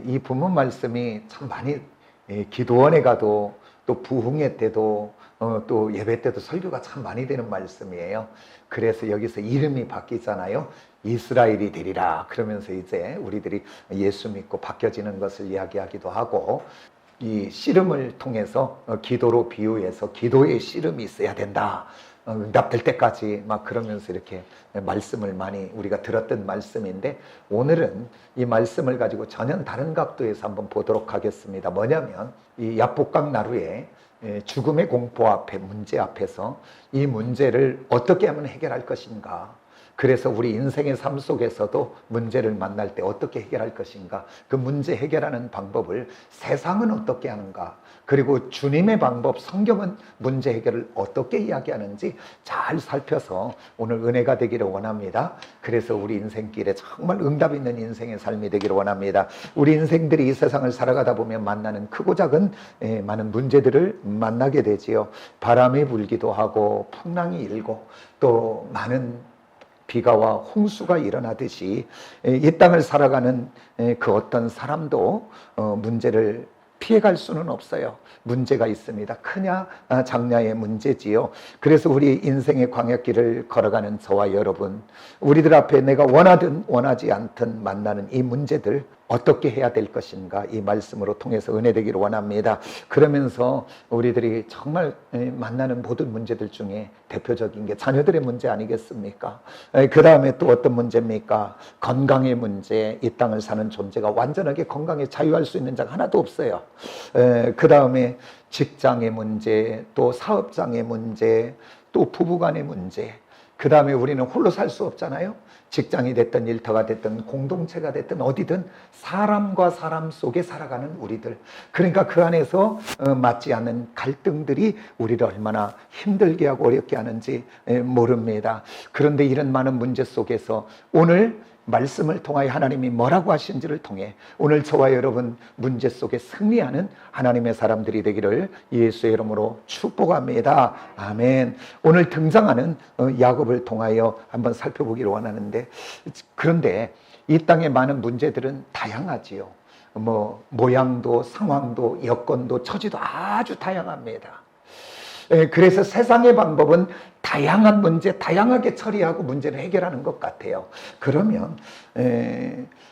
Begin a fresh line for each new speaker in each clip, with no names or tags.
이 본문 말씀이 참 많이 기도원에 가도 또 부흥회 때도 또 예배 때도 설교가 참 많이 되는 말씀이에요. 그래서 여기서 이름이 바뀌잖아요. 이스라엘이 되리라 그러면서 이제 우리들이 예수 믿고 바뀌어지는 것을 이야기하기도 하고, 이 씨름을 통해서 기도로 비유해서 기도의 씨름이 있어야 된다, 응답될 때까지 막 그러면서 이렇게 말씀을 많이 우리가 들었던 말씀인데, 오늘은 이 말씀을 가지고 전혀 다른 각도에서 한번 보도록 하겠습니다. 뭐냐면 이 야복강 나루에 죽음의 공포 앞에, 문제 앞에서 이 문제를 어떻게 하면 해결할 것인가, 그래서 우리 인생의 삶 속에서도 문제를 만날 때 어떻게 해결할 것인가, 그 문제 해결하는 방법을 세상은 어떻게 하는가, 그리고 주님의 방법, 성경은 문제 해결을 어떻게 이야기하는지 잘 살펴서 오늘 은혜가 되기를 원합니다. 그래서 우리 인생길에 정말 응답 있는 인생의 삶이 되기를 원합니다. 우리 인생들이 이 세상을 살아가다 보면 만나는 크고 작은 많은 문제들을 만나게 되지요. 바람이 불기도 하고 풍랑이 일고 또 많은 비가 와 홍수가 일어나듯이 이 땅을 살아가는 그 어떤 사람도 문제를 피해갈 수는 없어요. 문제가 있습니다. 크냐 작냐의 문제지요. 그래서 우리 인생의 광야길을 걸어가는 저와 여러분, 우리들 앞에 내가 원하든 원하지 않든 만나는 이 문제들 어떻게 해야 될 것인가, 이 말씀으로 통해서 은혜 되기를 원합니다. 그러면서 우리들이 정말 만나는 모든 문제들 중에 대표적인 게 자녀들의 문제 아니겠습니까? 그 다음에 또 어떤 문제입니까? 건강의 문제. 이 땅을 사는 존재가 완전하게 건강에 자유할 수 있는 자가 하나도 없어요. 그 다음에 직장의 문제, 또 사업장의 문제, 또 부부간의 문제. 그 다음에 우리는 홀로 살 수 없잖아요. 직장이 됐든 일터가 됐든 공동체가 됐든 어디든 사람과 사람 속에 살아가는 우리들, 그러니까 그 안에서 맞지 않는 갈등들이 우리를 얼마나 힘들게 하고 어렵게 하는지 모릅니다. 그런데 이런 많은 문제 속에서 오늘 말씀을 통하여 하나님이 뭐라고 하신지를 통해 오늘 저와 여러분 문제 속에 승리하는 하나님의 사람들이 되기를 예수의 이름으로 축복합니다. 아멘. 오늘 등장하는 야곱을 통하여 한번 살펴보기를 원하는데, 그런데 이 땅의 많은 문제들은 다양하지요. 모양도 상황도 여건도 처지도 아주 다양합니다. 그래서 세상의 방법은 다양한 문제, 다양하게 처리하고 문제를 해결하는 것 같아요. 그러면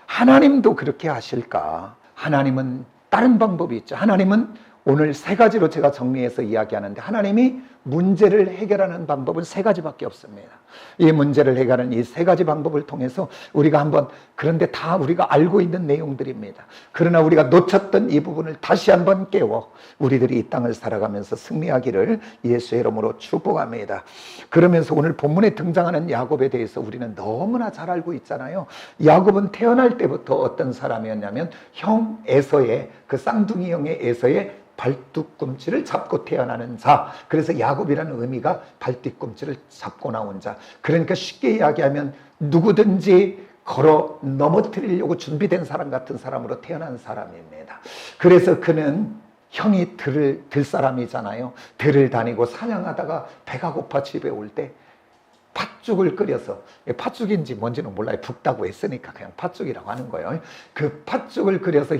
하나님도 그렇게 하실까? 하나님은 다른 방법이 있죠. 하나님은 오늘 세 가지로 제가 정리해서 이야기하는데, 하나님이 문제를 해결하는 방법은 세 가지밖에 없습니다. 이 문제를 해결하는 이 세 가지 방법을 통해서 우리가 한번, 그런데 다 우리가 알고 있는 내용들입니다. 그러나 우리가 놓쳤던 이 부분을 다시 한번 깨워 우리들이 이 땅을 살아가면서 승리하기를 예수의 이름으로 축복합니다. 그러면서 오늘 본문에 등장하는 야곱에 대해서 우리는 너무나 잘 알고 있잖아요. 야곱은 태어날 때부터 어떤 사람이었냐면 형 에서의, 그 쌍둥이 형의 에서의 발뒤꿈치를 잡고 태어나는 자. 그래서 야곱이라는 의미가 발뒤꿈치를 잡고 나온 자. 그러니까 쉽게 이야기하면 누구든지 걸어 넘어뜨리려고 준비된 사람 같은 사람으로 태어난 사람입니다. 그래서 그는 형이 들 사람이잖아요. 들을 다니고 사냥하다가 배가 고파 집에 올 때 팥죽을 끓여서, 팥죽인지 뭔지는 몰라요. 붓다고 했으니까 그냥 팥죽이라고 하는 거예요. 그 팥죽을 끓여서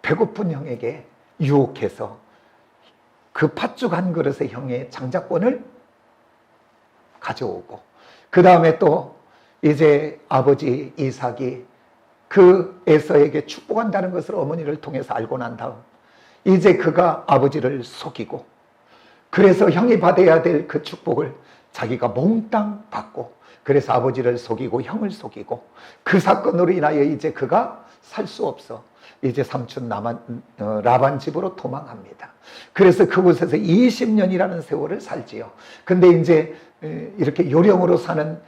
배고픈 형에게 유혹해서 그 팥죽 한 그릇에 형의 장자권을 가져오고, 그 다음에 또 이제 아버지 이삭이 그 에서에게 축복한다는 것을 어머니를 통해서 알고 난 다음 이제 그가 아버지를 속이고, 그래서 형이 받아야 될 그 축복을 자기가 몽땅 받고, 그래서 아버지를 속이고 형을 속이고, 그 사건으로 인하여 이제 그가 살 수 없어 이제 삼촌 라반 집으로 도망합니다. 그래서 그곳에서 20년이라는 세월을 살지요. 근데 이제 이렇게 요령으로 사는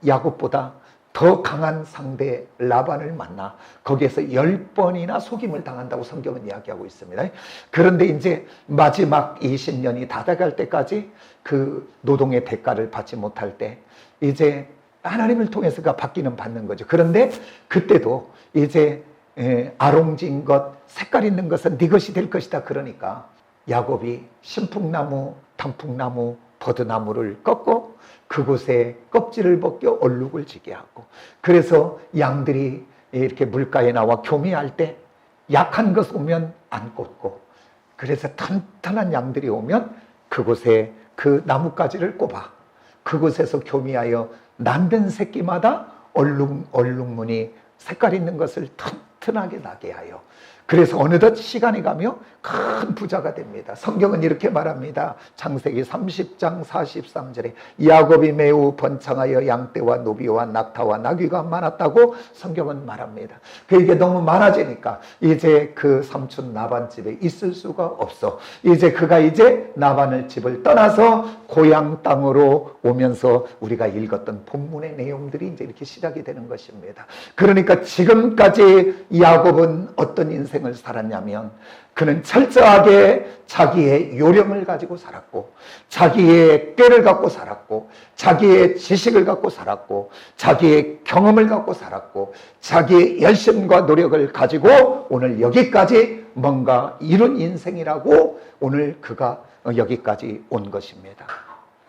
야곱보다 더 강한 상대 라반을 만나 거기에서 10번이나 속임을 당한다고 성경은 이야기하고 있습니다. 그런데 이제 마지막 20년이 다 돼갈 때까지 그 노동의 대가를 받지 못할 때 이제 하나님을 통해서가 받기는 받는 거죠. 그런데 그때도 이제 아롱진 것, 색깔 있는 것은 네 것이 될 것이다. 그러니까 야곱이 신풍나무, 단풍나무, 버드나무를 꺾고 그곳에 껍질을 벗겨 얼룩을 지게 하고, 그래서 양들이 이렇게 물가에 나와 교미할 때 약한 것 오면 안 꽂고, 그래서 튼튼한 양들이 오면 그곳에 그 나뭇가지를 꼽아 그곳에서 교미하여 낳는 새끼마다 얼룩무늬 색깔 있는 것을 튼튼하게 나게 하여, 그래서 어느덧 시간이 가며 큰 부자가 됩니다. 성경은 이렇게 말합니다. 창세기 30장 43절에 야곱이 매우 번창하여 양떼와 노비와 낙타와 나귀가 많았다고 성경은 말합니다. 이게 너무 많아지니까 이제 그 삼촌 나반 집에 있을 수가 없어. 이제 그가 이제 나반을 집을 떠나서 고향 땅으로 오면서 우리가 읽었던 본문의 내용들이 이제 이렇게 시작이 되는 것입니다. 그러니까 지금까지 야곱은 어떤 인생을 살았냐면, 그는 철저하게 자기의 요령을 가지고 살았고, 자기의 꾀를 갖고 살았고, 자기의 지식을 갖고 살았고, 자기의 경험을 갖고 살았고, 자기의 열심과 노력을 가지고 오늘 여기까지 뭔가 이룬 인생이라고 오늘 그가 여기까지 온 것입니다.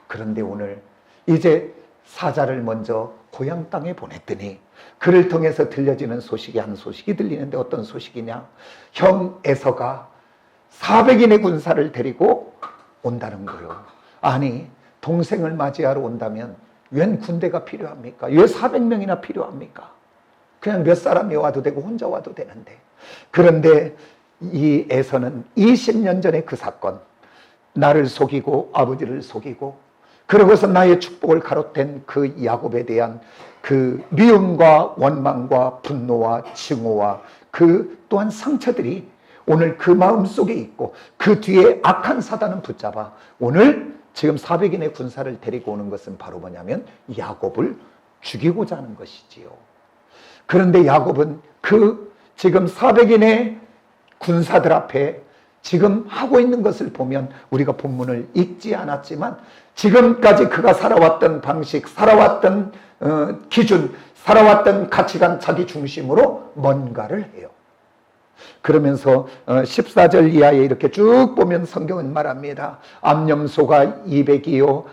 그런데 오늘 이제 사자를 먼저 고향 땅에 보냈더니 그를 통해서 들려지는 소식이 한 소식이 들리는데, 어떤 소식이냐? 형 에서가 400인의 군사를 데리고 온다는 거예요. 아니, 동생을 맞이하러 온다면 웬 군대가 필요합니까? 왜 400명이나 필요합니까? 그냥 몇 사람이 와도 되고 혼자 와도 되는데. 그런데 이 에서는 20년 전에 그 사건, 나를 속이고 아버지를 속이고 그러고서 나의 축복을 가로챈 그 야곱에 대한 그 미움과 원망과 분노와 증오와 그 또한 상처들이 오늘 그 마음속에 있고, 그 뒤에 악한 사단은 붙잡아 오늘 지금 400인의 군사를 데리고 오는 것은 바로 뭐냐면 야곱을 죽이고자 하는 것이지요. 그런데 야곱은 그 지금 400인의 군사들 앞에 지금 하고 있는 것을 보면 우리가 본문을 읽지 않았지만 지금까지 그가 살아왔던 방식, 살아왔던 기준, 살아왔던 가치관, 자기 중심으로 뭔가를 해요. 그러면서 14절 이하에 이렇게 쭉 보면 성경은 말합니다. 암염소가 200이요,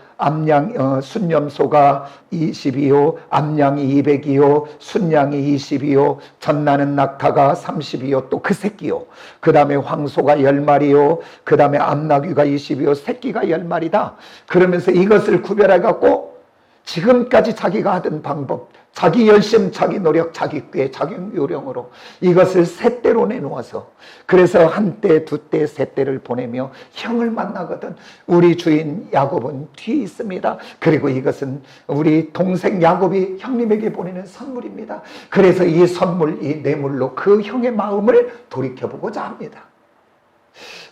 순염소가 20이요, 암양이 200이요, 순양이 20이요, 젖나는 낙타가 30이요, 또 그 새끼요. 그 다음에 황소가 10마리요, 그 다음에 암나귀가 20이요, 새끼가 10마리다. 그러면서 이것을 구별해갖고 지금까지 자기가 하던 방법, 자기 열심, 자기 노력, 자기 꾀, 자기 요령으로 이것을 세 대로 내놓아서, 그래서 한 대, 두 대, 세 대를 보내며 형을 만나거든. 우리 주인 야곱은 뒤에 있습니다. 그리고 이것은 우리 동생 야곱이 형님에게 보내는 선물입니다. 그래서 이 선물, 이 뇌물로 그 형의 마음을 돌이켜보고자 합니다.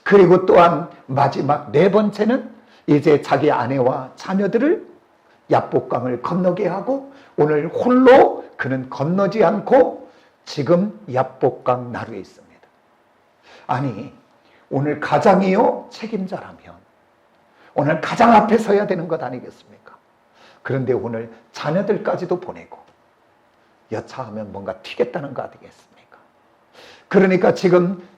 그리고 또한 마지막 네 번째는 이제 자기 아내와 자녀들을 야복강을 건너게 하고, 오늘 홀로 그는 건너지 않고 지금 야복강 나루에 있습니다. 아니, 오늘 가장이요 책임자라면 오늘 가장 앞에 서야 되는 것 아니겠습니까? 그런데 오늘 자녀들까지도 보내고 여차하면 뭔가 튀겠다는 거 아니겠습니까? 그러니까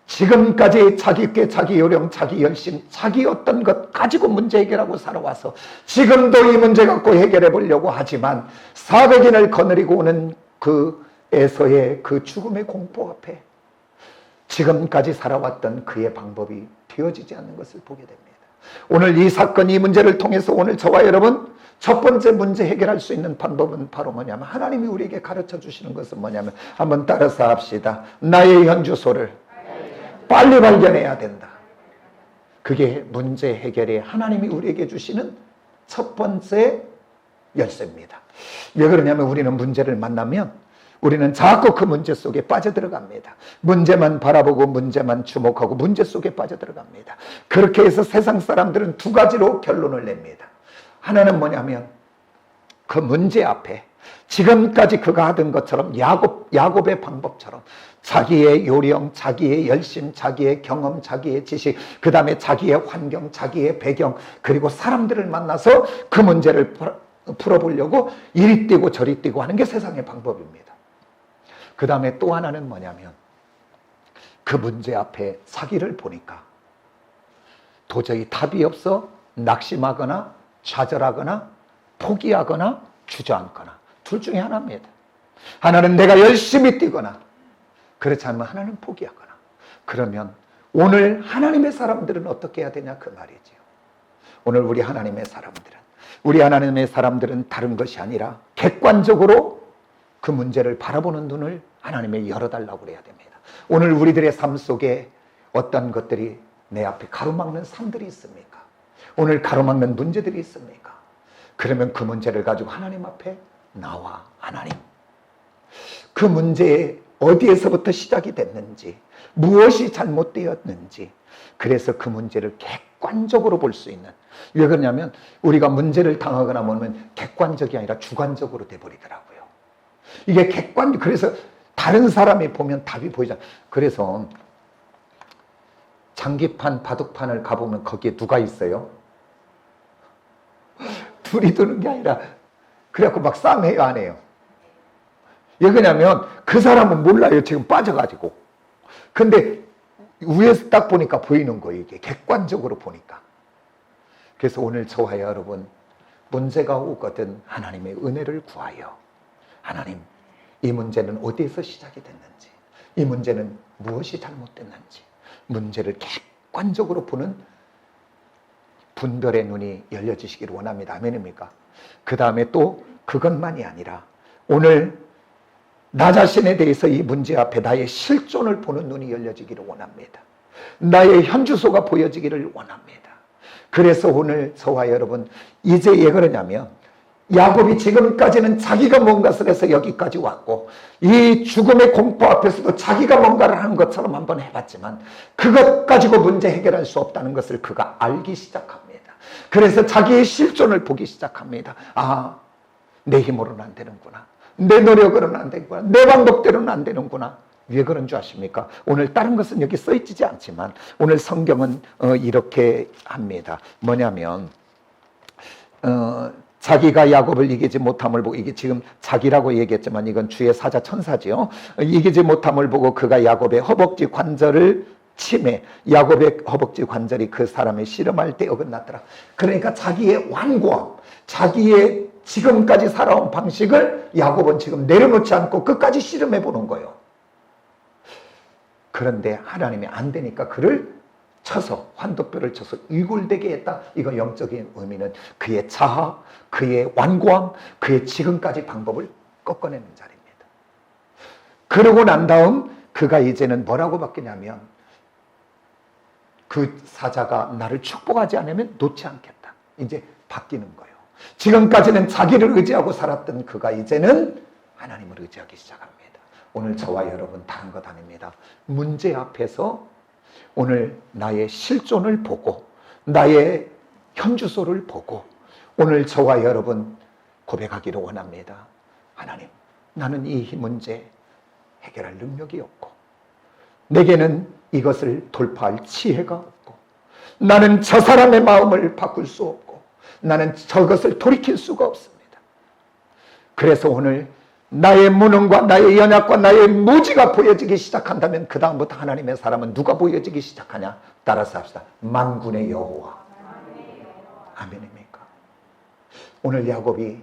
지금까지 자기 꾀, 자기 요령, 자기 열심, 자기 어떤 것 가지고 문제 해결하고 살아와서 지금도 이 문제 갖고 해결해 보려고 하지만 400인을 거느리고 오는 그 에서의 그 죽음의 공포 앞에 지금까지 살아왔던 그의 방법이 되어지지 않는 것을 보게 됩니다. 오늘 이 사건, 이 문제를 통해서 오늘 저와 여러분 첫 번째 문제 해결할 수 있는 방법은 바로 뭐냐면, 하나님이 우리에게 가르쳐 주시는 것은 뭐냐면, 한번 따라서 합시다. 나의 현주소를 빨리 발견해야 된다. 그게 문제 해결에 하나님이 우리에게 주시는 첫 번째 열쇠입니다. 왜 그러냐면 우리는 문제를 만나면 우리는 자꾸 그 문제 속에 빠져들어갑니다. 문제만 바라보고 문제만 주목하고 문제 속에 빠져들어갑니다. 그렇게 해서 세상 사람들은 두 가지로 결론을 냅니다. 하나는 뭐냐면 그 문제 앞에 지금까지 그가 하던 것처럼 야곱의 방법처럼 자기의 요령, 자기의 열심, 자기의 경험, 자기의 지식, 그 다음에 자기의 환경, 자기의 배경, 그리고 사람들을 만나서 그 문제를 풀어보려고 이리 뛰고 저리 뛰고 하는 게 세상의 방법입니다. 그 다음에 또 하나는 뭐냐면 그 문제 앞에 자기를 보니까 도저히 답이 없어 낙심하거나 좌절하거나 포기하거나 주저앉거나 둘 중에 하나입니다. 하나는 내가 열심히 뛰거나, 그렇지 않으면 하나는 포기하거나. 그러면 오늘 하나님의 사람들은 어떻게 해야 되냐 그 말이지요. 오늘 우리 하나님의 사람들은 다른 것이 아니라 객관적으로 그 문제를 바라보는 눈을 하나님의 열어달라고 그래야 됩니다. 오늘 우리들의 삶 속에 어떤 것들이 내 앞에 가로막는 산들이 있습니까? 오늘 가로막는 문제들이 있습니까? 그러면 그 문제를 가지고 하나님 앞에 나와. 하나님, 그 문제에 어디에서부터 시작이 됐는지, 무엇이 잘못되었는지, 그래서 그 문제를 객관적으로 볼 수 있는. 왜 그러냐면 우리가 문제를 당하거나 보면 객관적이 아니라 주관적으로 돼버리더라고요. 이게 그래서 다른 사람이 보면 답이 보이잖아요. 그래서 장기판, 바둑판을 가보면 거기에 누가 있어요? 둘이 두는 게 아니라 그래갖고 막 싸움해요, 안 해요? 왜 그러냐면 그 사람은 몰라요, 지금 빠져가지고. 근데 위에서 딱 보니까 보이는 거예요, 이게 객관적으로 보니까. 그래서 오늘 저와 여러분, 문제가 오거든 하나님의 은혜를 구하여, 하나님, 이 문제는 어디에서 시작이 됐는지, 이 문제는 무엇이 잘못됐는지, 문제를 객관적으로 보는 분별의 눈이 열려지시기를 원합니다. 아멘입니까? 그 다음에 또 그것만이 아니라 오늘 나 자신에 대해서 이 문제 앞에 나의 실존을 보는 눈이 열려지기를 원합니다. 나의 현주소가 보여지기를 원합니다. 그래서 오늘 저와 여러분, 이제 왜 그러냐면 야곱이 지금까지는 자기가 뭔가를 해서 여기까지 왔고, 이 죽음의 공포 앞에서도 자기가 뭔가를 하는 것처럼 한번 해봤지만 그것 가지고 문제 해결할 수 없다는 것을 그가 알기 시작합니다. 그래서 자기의 실존을 보기 시작합니다. 아, 내 힘으로는 안 되는구나, 내 노력으로는 안 되는구나, 내 방법대로는 안 되는구나. 왜 그런 줄 아십니까? 오늘 다른 것은 여기 써있지 않지만 오늘 성경은 이렇게 합니다. 뭐냐면 자기가 야곱을 이기지 못함을 보고, 이게 지금 자기라고 얘기했지만 이건 주의 사자 천사지요. 이기지 못함을 보고 그가 야곱의 허벅지 관절을 치매, 야곱의 허벅지 관절이 그 사람의 씨름할 때 어긋났더라. 그러니까 자기의 완고함, 자기의 지금까지 살아온 방식을 야곱은 지금 내려놓지 않고 끝까지 씨름해 보는 거예요. 그런데 하나님이 안 되니까 그를 쳐서, 환도뼈를 쳐서 이굴되게 했다. 이거 영적인 의미는 그의 자아, 그의 완고함, 그의 지금까지 방법을 꺾어내는 자리입니다. 그러고 난 다음 그가 이제는 뭐라고 바뀌냐면, 그 사자가 나를 축복하지 않으면 놓지 않겠다. 이제 바뀌는 거예요. 지금까지는 자기를 의지하고 살았던 그가 이제는 하나님을 의지하기 시작합니다. 오늘 저와 여러분 다른 것 아닙니다. 문제 앞에서 오늘 나의 실존을 보고 나의 현주소를 보고 오늘 저와 여러분 고백하기를 원합니다. 하나님, 나는 이 문제 해결할 능력이 없고 내게는 이것을 돌파할 지혜가 없고 나는 저 사람의 마음을 바꿀 수 없고 나는 저것을 돌이킬 수가 없습니다. 그래서 오늘 나의 무능과 나의 연약과 나의 무지가 보여지기 시작한다면 그 다음부터 하나님의 사람은 누가 보여지기 시작하냐? 따라서 합시다. 만군의 여호와. 아멘입니까? 오늘 야곱이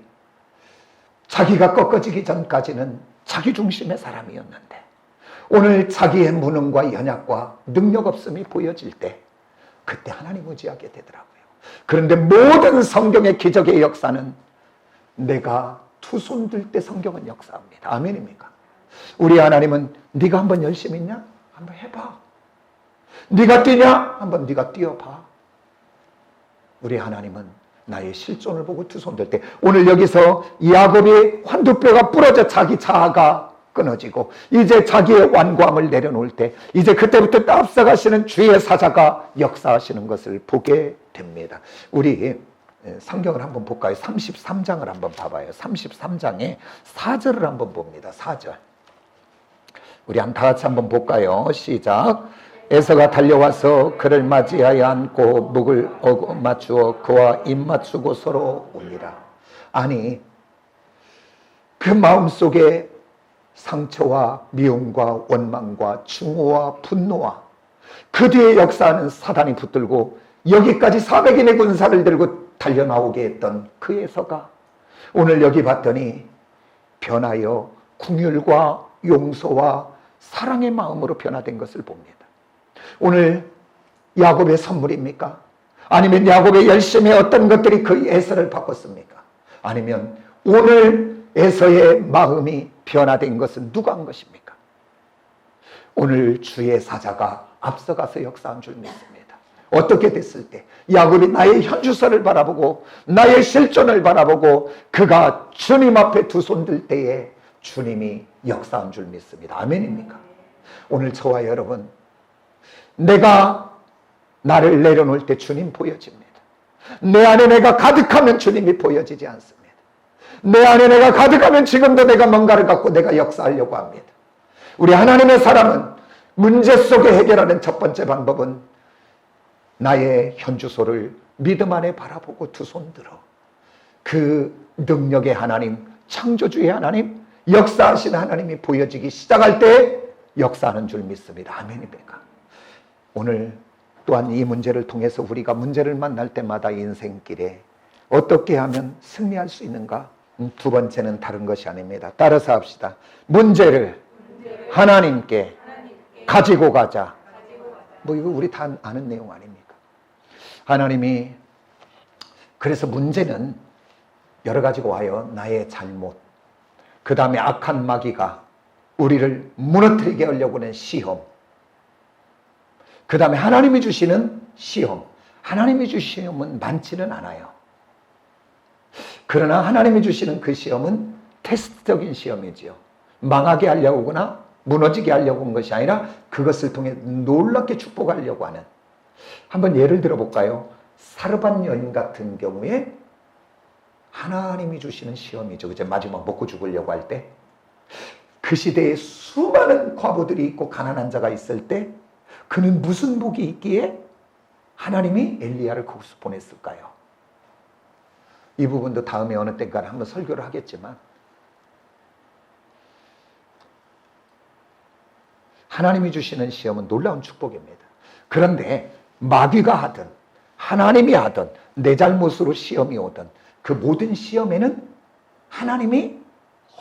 자기가 꺾어지기 전까지는 자기 중심의 사람이었는데 오늘 자기의 무능과 연약과 능력 없음이 보여질 때 그때 하나님 의지하게 되더라고요. 그런데 모든 성경의 기적의 역사는 내가 두 손 들 때 성경은 역사합니다. 아멘입니까? 우리 하나님은 네가 한번 열심히 있냐? 한번 해봐. 네가 뛰냐? 한번 네가 뛰어봐. 우리 하나님은 나의 실존을 보고 두 손 들 때, 오늘 여기서 야곱의 환두뼈가 부러져 자기 자아가 끊어지고 이제 자기의 완고함을 내려놓을 때 이제 그때부터 앞서가시는 주의 사자가 역사하시는 것을 보게 됩니다. 우리 성경을 한번 볼까요? 33장을 한번 봐봐요. 33장에 4절을 한번 봅니다. 4절. 우리 다 같이 한번 볼까요? 시작. 에서가 달려와서 그를 맞이하여 안고 목을 맞추어 그와 입 맞추고 서로 우니라. 아니, 그 마음속에 상처와 미움과 원망과 증오와 분노와 그 뒤에 역사하는 사단이 붙들고 여기까지 400인의 군사를 들고 달려나오게 했던 그 에서가 오늘 여기 봤더니 변하여 긍휼과 용서와 사랑의 마음으로 변화된 것을 봅니다. 오늘 야곱의 선물입니까? 아니면 야곱의 열심히 어떤 것들이 그 에서를 바꿨습니까? 아니면 오늘 에서의 마음이 변화된 것은 누가 한 것입니까? 오늘 주의 사자가 앞서가서 역사한 줄 믿습니다. 어떻게 됐을 때 야곱이 나의 현주소를 바라보고 나의 실존을 바라보고 그가 주님 앞에 두 손 들 때에 주님이 역사한 줄 믿습니다. 아멘입니까? 오늘 저와 여러분, 내가 나를 내려놓을 때 주님 보여집니다. 내 안에 내가 가득하면 주님이 보여지지 않습니다. 내 안에 내가 가득하면 지금도 내가 뭔가를 갖고 내가 역사하려고 합니다. 우리 하나님의 사람은 문제 속에 해결하는 첫 번째 방법은 나의 현주소를 믿음 안에 바라보고 두 손 들어 그 능력의 하나님, 창조주의 하나님, 역사하신 하나님이 보여지기 시작할 때 역사하는 줄 믿습니다. 아멘입니까? 오늘 또한 이 문제를 통해서 우리가 문제를 만날 때마다 인생길에 어떻게 하면 승리할 수 있는가? 두 번째는 다른 것이 아닙니다. 따라서 합시다. 문제를 하나님께 가지고 가자. 뭐 이거 우리 다 아는 내용 아닙니까? 하나님이 그래서 문제는 여러 가지가 와요. 나의 잘못, 그 다음에 악한 마귀가 우리를 무너뜨리게 하려고 하는 시험, 그 다음에 하나님이 주시는 시험. 하나님이 주시는 시험은 많지는 않아요. 그러나 하나님이 주시는 그 시험은 테스트적인 시험이지요. 망하게 하려고 하거나 무너지게 하려고 한 것이 아니라 그것을 통해 놀랍게 축복하려고 하는. 한번 예를 들어볼까요? 사르밧 여인 같은 경우에 하나님이 주시는 시험이죠. 그죠? 마지막 먹고 죽으려고 할 때 그 시대에 수많은 과부들이 있고 가난한 자가 있을 때 그는 무슨 복이 있기에 하나님이 엘리야를 거기서 보냈을까요? 이 부분도 다음에 어느 때가 한번 설교를 하겠지만 하나님이 주시는 시험은 놀라운 축복입니다. 그런데 마귀가 하든 하나님이 하든 내 잘못으로 시험이 오든 그 모든 시험에는 하나님이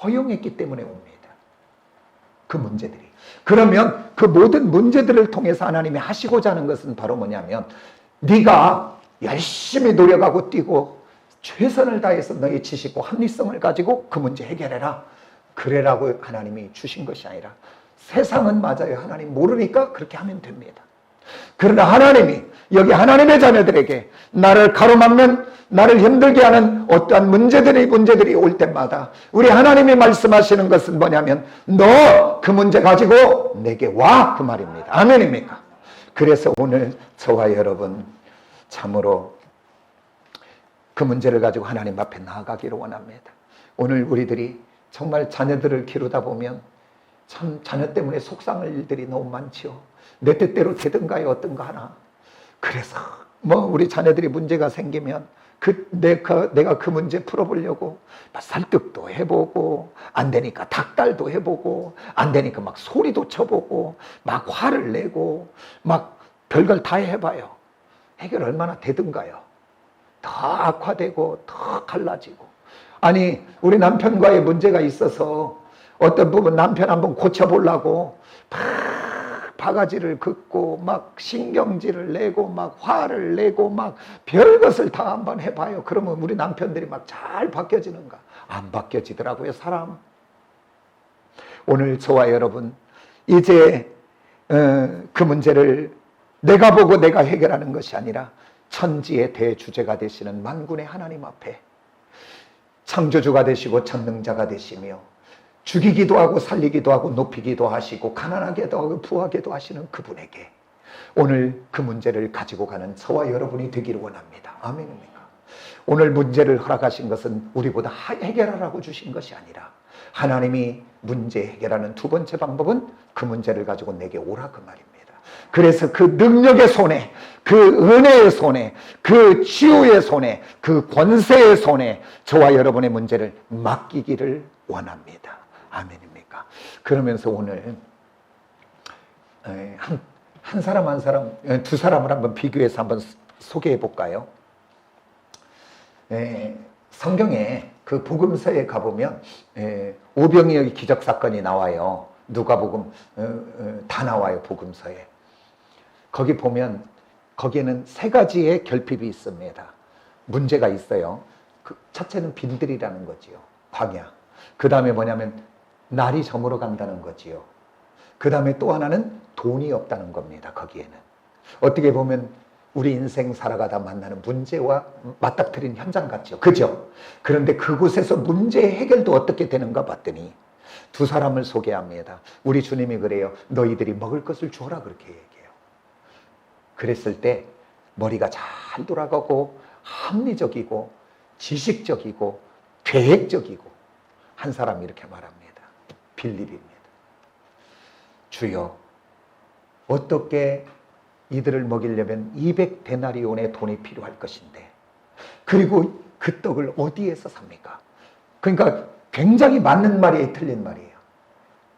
허용했기 때문에 옵니다. 그 문제들이. 그러면 그 모든 문제들을 통해서 하나님이 하시고자 하는 것은 바로 뭐냐면 네가 열심히 노력하고 뛰고 최선을 다해서 너의 지식과 합리성을 가지고 그 문제 해결해라. 그래라고 하나님이 주신 것이 아니라 세상은 맞아요. 하나님 모르니까 그렇게 하면 됩니다. 그러나 하나님이 여기 하나님의 자녀들에게 나를 가로막는, 나를 힘들게 하는 어떠한 문제들이 올 때마다 우리 하나님이 말씀하시는 것은 뭐냐면 너 그 문제 가지고 내게 와, 그 말입니다. 아멘입니까? 그래서 오늘 저와 여러분 참으로 그 문제를 가지고 하나님 앞에 나아가기를 원합니다. 오늘 우리들이 정말 자녀들을 기르다 보면 참 자녀 때문에 속상할 일들이 너무 많지요. 내 뜻대로 되든가요 어떤가 하나. 그래서 뭐 우리 자녀들이 문제가 생기면 내가 그 문제 풀어보려고 설득도 해보고 안 되니까 닥달도 해보고 안 되니까 막 소리도 쳐보고 막 화를 내고 막 별걸 다 해봐요. 해결 얼마나 되든가요. 더 악화되고 더 갈라지고. 아니 우리 남편과의 문제가 있어서 어떤 부분 남편 한번 고쳐보려고 바가지를 긋고 막 신경질을 내고 막 화를 내고 막 별것을 다 한번 해봐요. 그러면 우리 남편들이 막 잘 바뀌어지는가? 안 바뀌어지더라고요, 사람. 오늘 저와 여러분 이제 그 문제를 내가 보고 내가 해결하는 것이 아니라 천지의 대주제가 되시는 만군의 하나님 앞에 창조주가 되시고 전능자가 되시며 죽이기도 하고 살리기도 하고 높이기도 하시고 가난하게도 하고 부하게도 하시는 그분에게 오늘 그 문제를 가지고 가는 저와 여러분이 되기를 원합니다. 아멘입니까? 오늘 문제를 허락하신 것은 우리보다 해결하라고 주신 것이 아니라 하나님이 문제 해결하는 두 번째 방법은 그 문제를 가지고 내게 오라, 그 말입니다. 그래서 그 능력의 손에, 그 은혜의 손에, 그 치유의 손에, 그 권세의 손에 저와 여러분의 문제를 맡기기를 원합니다. 아멘입니까? 그러면서 오늘 한 사람 한 사람, 두 사람을 한번 비교해서 한번 소개해 볼까요? 성경에 그 복음서에 가보면 오병이어의 기적사건이 나와요. 누가복음 다 나와요, 복음서에. 거기 보면 거기에는 세 가지의 결핍이 있습니다. 문제가 있어요. 그 첫째는 빈들이라는 거지요. 광야. 그 다음에 뭐냐면 날이 저물어 간다는 거지요. 그 다음에 또 하나는 돈이 없다는 겁니다. 거기에는. 어떻게 보면 우리 인생 살아가다 만나는 문제와 맞닥뜨린 현장 같죠. 그죠? 그런데 그곳에서 문제 해결도 어떻게 되는가 봤더니 두 사람을 소개합니다. 우리 주님이 그래요. 너희들이 먹을 것을 주어라 그렇게 얘기해요. 그랬을 때 머리가 잘 돌아가고 합리적이고 지식적이고 계획적이고 한 사람이 이렇게 말합니다. 빌립입니다. 주여, 어떻게 이들을 먹이려면 200데나리온의 돈이 필요할 것인데, 그리고 그 떡을 어디에서 삽니까? 그러니까 굉장히 맞는 말이에요, 틀린 말이에요.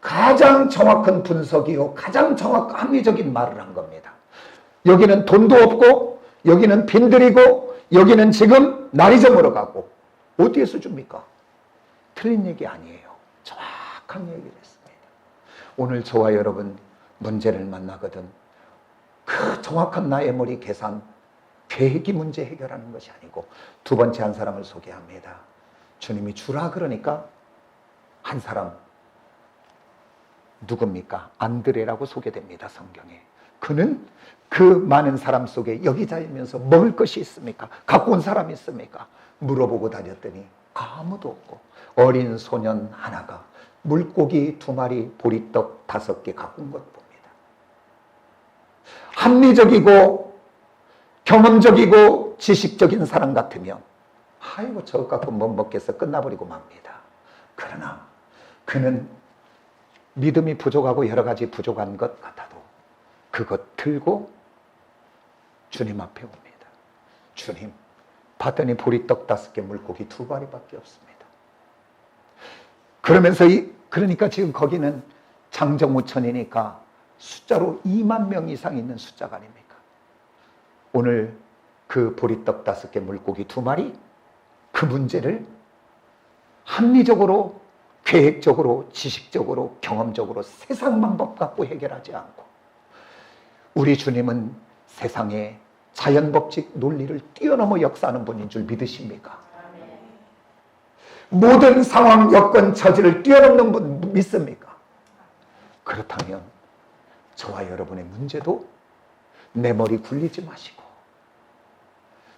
가장 정확한 분석이요, 가장 정확한 합리적인 말을 한 겁니다. 여기는 돈도 없고, 여기는 빈들이고, 여기는 지금 날이 저물어 가고, 어디에서 줍니까? 틀린 얘기 아니에요. 정확한 얘기를 했습니다. 오늘 저와 여러분 문제를 만나거든 그 정확한 나의 머리 계산, 계획이 문제 해결하는 것이 아니고, 두 번째 한 사람을 소개합니다. 주님이 주라 그러니까 한 사람, 누굽니까? 안드레라고 소개됩니다, 성경에. 그는 그 많은 사람 속에 여기자이면서 먹을 것이 있습니까? 갖고 온 사람이 있습니까? 물어보고 다녔더니 아무도 없고, 어린 소년 하나가 물고기 2마리, 보리떡 5개 갖고 온 것 봅니다. 합리적이고 경험적이고 지식적인 사람 같으면 아이고 저것 갖고 못 먹겠어 끝나버리고 맙니다. 그러나 그는 믿음이 부족하고 여러 가지 부족한 것 같아도 그것 들고 주님 앞에 옵니다. 주님, 봤더니 보리떡 5개, 물고기 2마리밖에 없습니다. 그러면서 그러니까 지금 거기는 장정우천이니까 숫자로 2만 명 이상 있는 숫자가 아닙니까? 오늘 그 보리떡 5개, 물고기 2마리, 그 문제를 합리적으로, 계획적으로, 지식적으로, 경험적으로 세상 방법 갖고 해결하지 않고, 우리 주님은 세상의 자연법칙 논리를 뛰어넘어 역사하는 분인 줄 믿으십니까? 모든 상황, 여건, 처지를 뛰어넘는 분 믿습니까? 그렇다면 저와 여러분의 문제도 내 머리 굴리지 마시고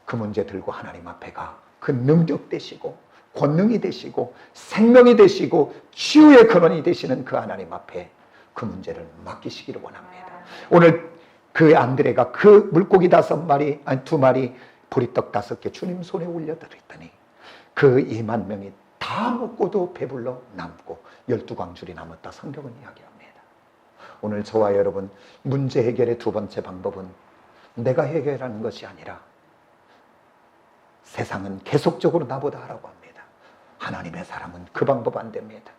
그 문제 들고 하나님 앞에 가. 그 능력 되시고 권능이 되시고 생명이 되시고 치유의 근원이 되시는 그 하나님 앞에 그 문제를 맡기시기를 원합니다. 오늘 그 안드레가 그 물고기 5마리, 아니 2마리, 보리떡 5개 주님 손에 올려드렸더니 그 2만 명이 다 먹고도 배불러 남고 12광줄이 남았다 성경은 이야기합니다. 오늘 저와 여러분 문제 해결의 두 번째 방법은 내가 해결하는 것이 아니라 세상은 계속적으로 나보다 하라고 합니다. 하나님의 사람은 그 방법 안 됩니다.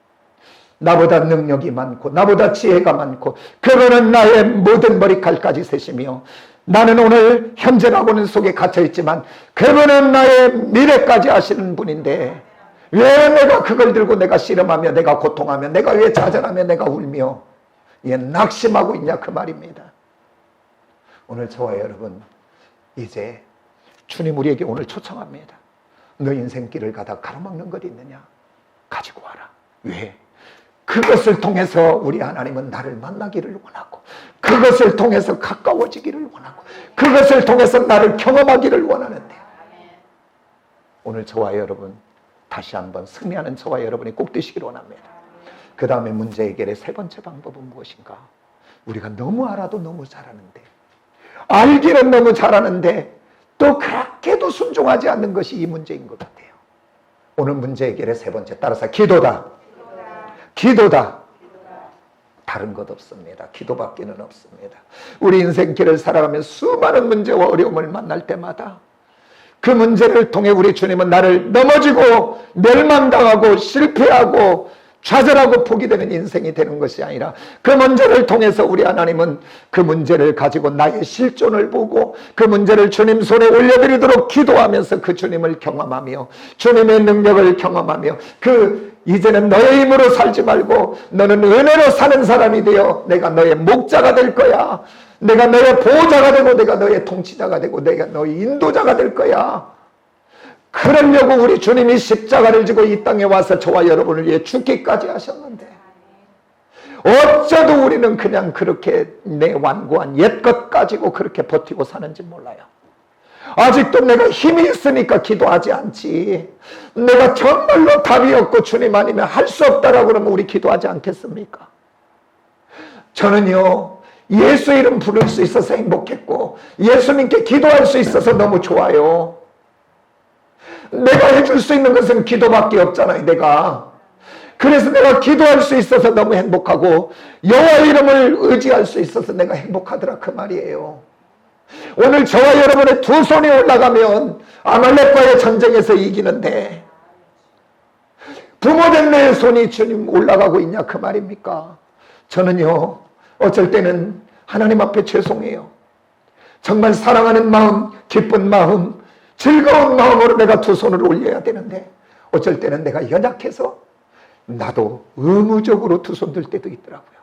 나보다 능력이 많고 나보다 지혜가 많고 그분은 나의 모든 머리칼까지 세시며 나는 오늘 현재라고는 속에 갇혀있지만 그분은 나의 미래까지 아시는 분인데 왜 내가 그걸 들고 내가 씨름하며 내가 고통하며 내가 왜 좌절하며 내가 울며 낙심하고 있냐 그 말입니다. 오늘 저와 여러분 이제 주님 우리에게 오늘 초청합니다. 너 인생길을 가다 가로막는 것 있느냐? 가지고 와라. 왜? 그것을 통해서 우리 하나님은 나를 만나기를 원하고 그것을 통해서 가까워지기를 원하고 그것을 통해서 나를 경험하기를 원하는데 오늘 저와 여러분 다시 한번 승리하는 저와 여러분이 꼭 되시기를 원합니다. 그 다음에 문제 해결의 세 번째 방법은 무엇인가? 우리가 너무 알아도 너무 잘하는데 알기는 너무 잘하는데 또 그렇게도 순종하지 않는 것이 이 문제인 것 같아요. 오늘 문제 해결의 세 번째 따라서 기도다. 기도다. 다른 것 없습니다. 기도밖에는 없습니다. 우리 인생길을 살아가며 수많은 문제와 어려움을 만날 때마다 그 문제를 통해 우리 주님은 나를 넘어지고 멸망당하고 실패하고 좌절하고 포기되는 인생이 되는 것이 아니라 그 문제를 통해서 우리 하나님은 그 문제를 가지고 나의 실존을 보고 그 문제를 주님 손에 올려드리도록 기도하면서 그 주님을 경험하며 주님의 능력을 경험하며 그 이제는 너의 힘으로 살지 말고 너는 은혜로 사는 사람이 되어 내가 너의 목자가 될 거야. 내가 너의 보호자가 되고 내가 너의 통치자가 되고 내가 너의 인도자가 될 거야. 그러려고 우리 주님이 십자가를 지고 이 땅에 와서 저와 여러분을 위해 죽기까지 하셨는데 어쩌도 우리는 그냥 그렇게 내 완고한 옛것 가지고 그렇게 버티고 사는지 몰라요. 아직도 내가 힘이 있으니까 기도하지 않지. 내가 정말로 답이 없고 주님 아니면 할 수 없다라고 그러면 우리 기도하지 않겠습니까? 저는요, 예수 이름 부를 수 있어서 행복했고 예수님께 기도할 수 있어서 너무 좋아요. 내가 해줄 수 있는 것은 기도밖에 없잖아요, 내가. 그래서 내가 기도할 수 있어서 너무 행복하고 여호와 이름을 의지할 수 있어서 내가 행복하더라, 그 말이에요. 오늘 저와 여러분의 두 손이 올라가면 아말렉과의 전쟁에서 이기는데 부모된 내 손이 주님 올라가고 있냐, 그 말입니까? 저는요, 어쩔 때는 하나님 앞에 죄송해요. 정말 사랑하는 마음, 기쁜 마음, 즐거운 마음으로 내가 두 손을 올려야 되는데 어쩔 때는 내가 연약해서 나도 의무적으로 두 손 들 때도 있더라고요.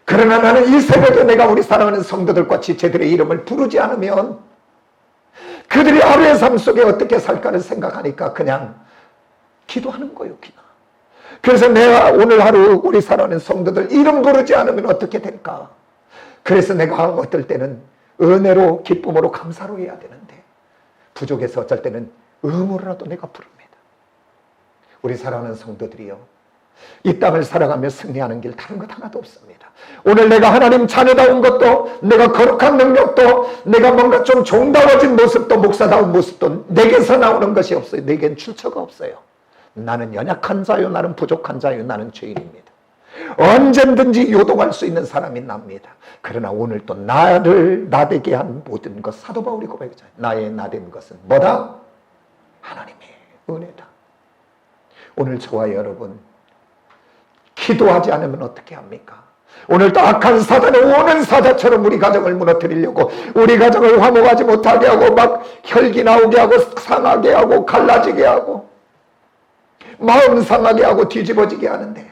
그러나 나는 이 새벽에 내가 우리 사랑하는 성도들과 지체들의 이름을 부르지 않으면 그들이 하루의 삶 속에 어떻게 살까를 생각하니까 그냥 기도하는 거예요, 그냥. 그래서 내가 오늘 하루 우리 사랑하는 성도들 이름 부르지 않으면 어떻게 될까? 그래서 내가 어떨 때는 은혜로, 기쁨으로, 감사로 해야 되는데 부족해서 어쩔 때는 의무로라도 내가 부릅니다. 우리 사랑하는 성도들이요, 이 땅을 살아가며 승리하는 길 다른 것 하나도 없습니다. 오늘 내가 하나님 자녀다운 것도, 내가 거룩한 능력도, 내가 뭔가 좀 종다워진 모습도, 목사다운 모습도 내게서 나오는 것이 없어요. 내겐 출처가 없어요. 나는 연약한 자요, 나는 부족한 자요, 나는 죄인입니다. 언제든지 요동할 수 있는 사람이 납니다. 그러나 오늘 또 나를 나되게 한 모든 것, 사도 바울이 고백했잖아요. 나의 나된 것은 뭐다? 하나님의 은혜다. 오늘 저와 여러분 기도하지 않으면 어떻게 합니까? 오늘도 악한 사단의 오는 사자처럼 우리 가정을 무너뜨리려고, 우리 가정을 화목하지 못하게 하고 막 혈기 나오게 하고 상하게 하고 갈라지게 하고 마음 상하게 하고 뒤집어지게 하는데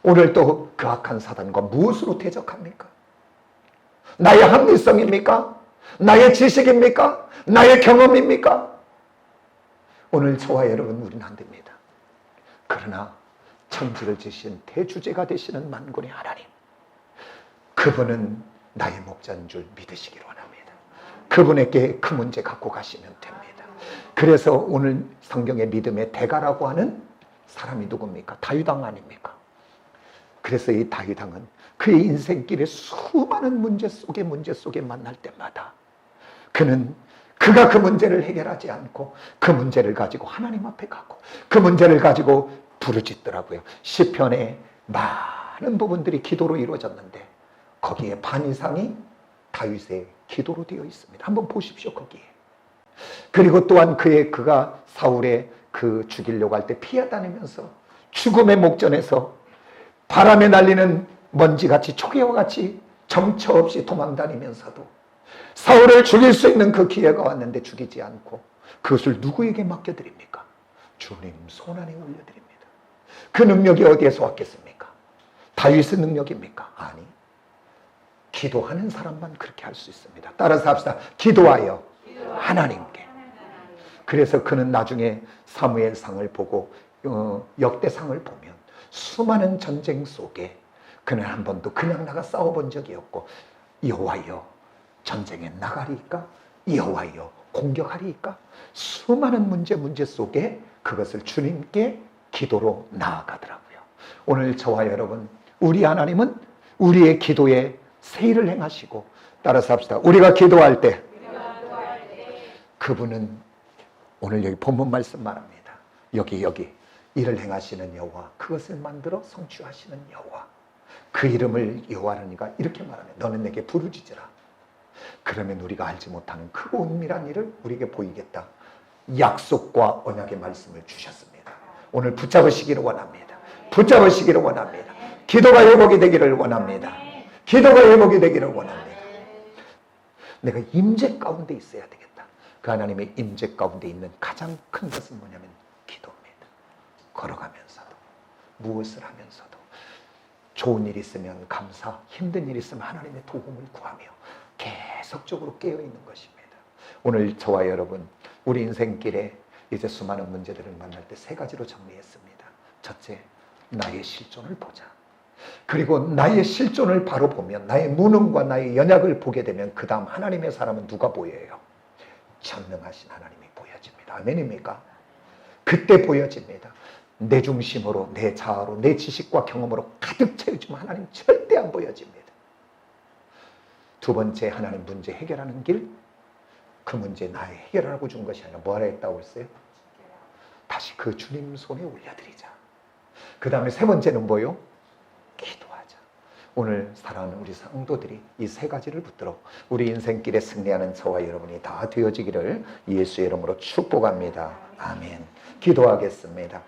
오늘 또 그 악한 사단과 무엇으로 대적합니까? 나의 합리성입니까? 나의 지식입니까? 나의 경험입니까? 오늘 저와 여러분 우리는 안 됩니다. 그러나 천지를 지신 대주제가 되시는 만군의 하나님, 그분은 나의 목자인 줄 믿으시기를 원합니다. 그분에게 그 문제 갖고 가시면 됩니다. 그래서 오늘 성경의 믿음의 대가라고 하는 사람이 누굽니까? 다윗왕 아닙니까? 그래서 이 다윗왕은 그의 인생길의 수많은 문제 속에 만날 때마다 그가 그 문제를 해결하지 않고 그 문제를 가지고 하나님 앞에 가고 그 문제를 가지고 부르짖더라고요. 시편의 많은 부분들이 기도로 이루어졌는데 거기에 반 이상이 다윗의 기도로 되어 있습니다. 한번 보십시오, 거기에. 그리고 또한 그가 사울의 그 죽이려고 할 때 피해다니면서 죽음의 목전에서 바람에 날리는 먼지같이 초계와 같이 정처 없이 도망다니면서도 사울을 죽일 수 있는 그 기회가 왔는데 죽이지 않고 그것을 누구에게 맡겨드립니까? 주님 손안에 올려드립니다. 그 능력이 어디에서 왔겠습니까? 다윗의 능력입니까? 아니, 기도하는 사람만 그렇게 할 수 있습니다. 따라서 합시다. 기도하여 하나님께. 그래서 그는 나중에 사무엘상을 보고 역대상을 보면 수많은 전쟁 속에 그는 한 번도 그냥 나가 싸워본 적이 없고 여호와여 전쟁에 나가리이까? 여호와여 공격하리이까? 수많은 문제 속에 그것을 주님께 기도로 나아가더라고요. 오늘 저와 여러분, 우리 하나님은 우리의 기도에 세일을 행하시고, 따라서 합시다. 우리가 기도할 때 그분은 오늘 여기 본문 말씀 말합니다. 여기 일을 행하시는 여호와, 그것을 만들어 성취하시는 여호와, 그 이름을 여호와라니까 이렇게 말하네. 너는 내게 부르짖으라. 그러면 우리가 알지 못하는 크고 은밀한 일을 우리에게 보이겠다. 약속과 언약의 말씀을 주셨습니다. 오늘 붙잡으시기를 원합니다. 붙잡으시기를 원합니다. 기도가 회복이 되기를 원합니다. 기도가 회복이 되기를 원합니다. 내가 임재 가운데 있어야 되겠다. 그 하나님의 임재 가운데 있는 가장 큰 것은 뭐냐면 기도입니다. 걸어가면서도, 무엇을 하면서도 좋은 일 있으면 감사, 힘든 일 있으면 하나님의 도움을 구하며 계속적으로 깨어있는 것입니다. 오늘 저와 여러분, 우리 인생길에 이제 수많은 문제들을 만날 때 세 가지로 정리했습니다. 첫째, 나의 실존을 보자. 그리고 나의 실존을 바로 보면, 나의 무능과 나의 연약을 보게 되면 그 다음 하나님의 사람은 누가 보여요? 전능하신 하나님이 보여집니다. 아멘입니까? 그때 보여집니다. 내 중심으로, 내 자아로, 내 지식과 경험으로 가득 채워주면 하나님 절대 안 보여집니다. 두 번째, 하나님 문제 해결하는 길. 그 문제 나의 해결하라고 준 것이 아니라 뭐 하라 했다고 했어요? 다시 그 주님 손에 올려드리자. 그 다음에 세 번째는 뭐요? 기도하자. 오늘 사랑하는 우리 성도들이 이 세 가지를 붙들어 우리 인생길에 승리하는 저와 여러분이 다 되어지기를 예수의 이름으로 축복합니다. 아멘. 기도하겠습니다.